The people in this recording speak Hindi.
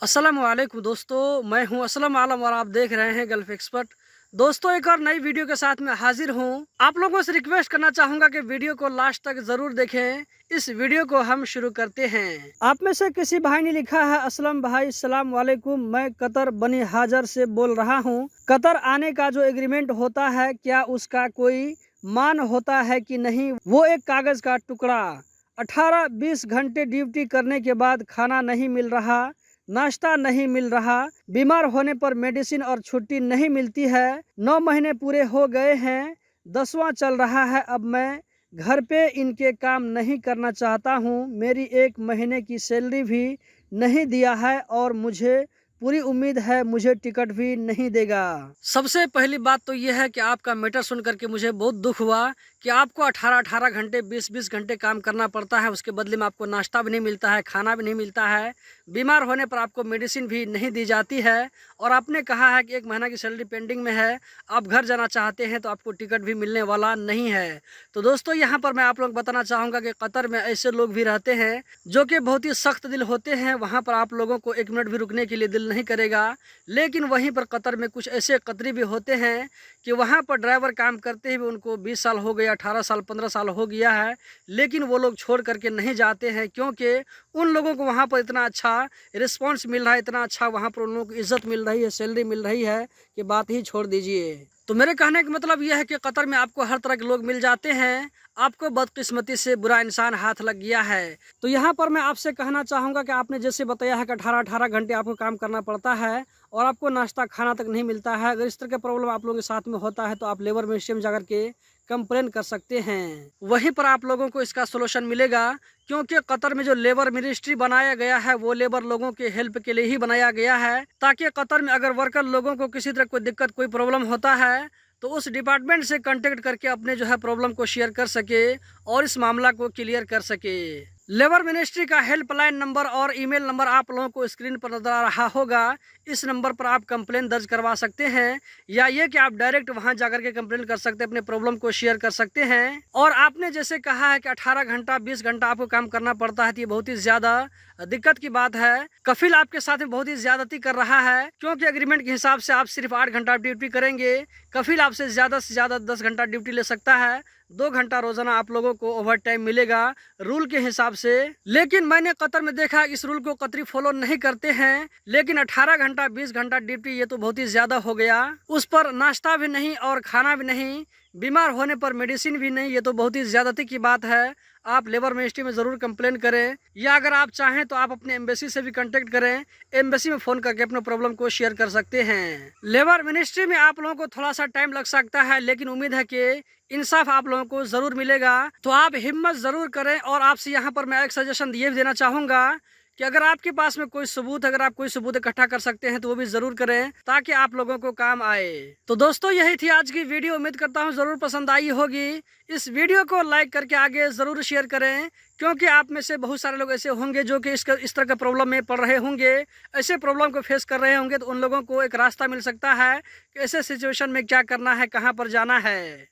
अस्सलामुअलैकुम दोस्तों, मैं हूं असलम आलम और आप देख रहे हैं गल्फ एक्सपर्ट। दोस्तों, एक और नई वीडियो के साथ मैं हाजिर हूं। आप लोगों से रिक्वेस्ट करना चाहूंगा कि वीडियो को लास्ट तक जरूर देखें। इस वीडियो को हम शुरू करते हैं। आप में से किसी भाई ने लिखा है, असलम भाई सलाम वालेकुम, मैं कतर बनी हाजर से बोल रहा हूं। कतर आने का जो एग्रीमेंट होता है, क्या उसका कोई मान होता है कि नहीं? वो एक कागज का टुकड़ा। 18-20 घंटे ड्यूटी करने के बाद खाना नहीं मिल रहा, नाश्ता नहीं मिल रहा, बीमार होने पर मेडिसिन और छुट्टी नहीं मिलती है। 9 महीने पूरे हो गए हैं, 10वां चल रहा है। अब मैं घर पे इनके काम नहीं करना चाहता हूँ। मेरी 1 महीने की सैलरी भी नहीं दिया है और मुझे पूरी उम्मीद है मुझे टिकट भी नहीं देगा। सबसे पहली बात तो यह है कि आपका मैटर सुन करके मुझे बहुत दुख हुआ कि आपको 18-18 घंटे 20-20 घंटे काम करना पड़ता है। उसके बदले में आपको नाश्ता भी नहीं मिलता है, खाना भी नहीं मिलता है, बीमार होने पर आपको मेडिसिन भी नहीं दी जाती है। और आपने कहा है कि 1 महीना की सैलरी पेंडिंग में है, आप घर जाना चाहते हैं तो आपको टिकट भी मिलने वाला नहीं है। तो दोस्तों, यहाँ पर मैं आप लोग बताना चाहूँगा कि कतर में ऐसे लोग भी रहते हैं जो कि बहुत ही सख्त दिल होते हैं। वहाँ पर आप लोगों को 1 मिनट भी रुकने के लिए दिल नहीं करेगा। लेकिन वहीं पर कतर में कुछ ऐसे कतरी भी होते हैं कि वहाँ पर ड्राइवर काम करते हुए उनको 20 साल हो गया, 18 साल, 15 साल हो गया है, लेकिन वो लोग छोड़ करके नहीं जाते हैं, क्योंकि उन लोगों को वहाँ पर इतना अच्छा रिस्पॉन्स मिल रहा है, इतना अच्छा वहाँ पर उन लोगों को इज्जत मिल रही है, सैलरी मिल रही है कि बात ही छोड़ दीजिए। तो मेरे कहने का मतलब यह है कि कतर में आपको हर तरह के लोग मिल जाते हैं। आपको बदकिस्मती से बुरा इंसान हाथ लग गया है। तो यहाँ पर मैं आपसे कहना चाहूँगा कि आपने जैसे बताया है कि 18-18 घंटे आपको काम करना पड़ता है और आपको नाश्ता खाना तक नहीं मिलता है। अगर इस तरह का प्रॉब्लम आप लोगों के साथ में होता है तो आप लेबर मिनिस्ट्री में जाकर के कंप्लेन कर सकते हैं। वहीं पर आप लोगों को इसका सोल्यूशन मिलेगा, क्योंकि कतर में जो लेबर मिनिस्ट्री बनाया गया है वो लेबर लोगों के हेल्प के लिए ही बनाया गया है, ताकि कतर में अगर वर्कर लोगों को किसी तरह कोई दिक्कत, कोई प्रॉब्लम होता है तो उस डिपार्टमेंट से कांटेक्ट करके अपने जो है प्रॉब्लम को शेयर कर सके और इस मामला को क्लियर कर सके। लेबर मिनिस्ट्री का हेल्पलाइन नंबर और ईमेल नंबर आप लोगों को स्क्रीन पर नजर आ रहा होगा। इस नंबर पर आप कंप्लेन दर्ज करवा सकते हैं, या ये कि आप डायरेक्ट वहां जाकर के कंप्लेन कर सकते हैं, अपने प्रॉब्लम को शेयर कर सकते हैं। और आपने जैसे कहा है कि 18 घंटा 20 घंटा आपको काम करना पड़ता है, तो ये बहुत ही ज्यादा दिक्कत की बात है। कफिल आपके साथ में बहुत ही ज्यादती कर रहा है, क्योंकि एग्रीमेंट के हिसाब से आप सिर्फ 8 घंटा ड्यूटी करेंगे। कफिल आपसे ज्यादा 10 घंटा ड्यूटी ले सकता है। 2 घंटा रोजाना आप लोगों को ओवर टाइम मिलेगा रूल के हिसाब से। लेकिन मैंने कतर में देखा इस रूल को कतरी फॉलो नहीं करते हैं। लेकिन 18 घंटा 20 घंटा ड्यूटी ये तो बहुत ही ज्यादा हो गया। उस पर नाश्ता भी नहीं और खाना भी नहीं, बीमार होने पर मेडिसिन भी नहीं, ये तो बहुत ही ज्यादती की बात है। आप लेबर मिनिस्ट्री में ज़रूर कंप्लेन करें, या अगर आप चाहें तो आप अपने एम्बेसी से भी कांटेक्ट करें। एम्बेसी में फ़ोन करके अपने प्रॉब्लम को शेयर कर सकते हैं। लेबर मिनिस्ट्री में आप लोगों को थोड़ा सा टाइम लग सकता है, लेकिन उम्मीद है कि इंसाफ आप लोगों को ज़रूर मिलेगा। तो आप हिम्मत ज़रूर करें। और आपसे यहाँ पर मैं एक सजेशन ये भी देना चाहूँगा कि अगर आपके पास में कोई सबूत, अगर आप कोई सबूत इकट्ठा कर सकते हैं तो वो भी जरूर करें, ताकि आप लोगों को काम आए। तो दोस्तों, यही थी आज की वीडियो। उम्मीद करता हूँ जरूर पसंद आई होगी। इस वीडियो को लाइक करके आगे जरूर शेयर करें, क्योंकि आप में से बहुत सारे लोग ऐसे होंगे जो कि इस तरह के प्रॉब्लम में पड़ रहे होंगे, ऐसे प्रॉब्लम को फेस कर रहे होंगे। तो उन लोगों को एक रास्ता मिल सकता है कि ऐसे सिचुएशन में क्या करना है, कहाँ पर जाना है।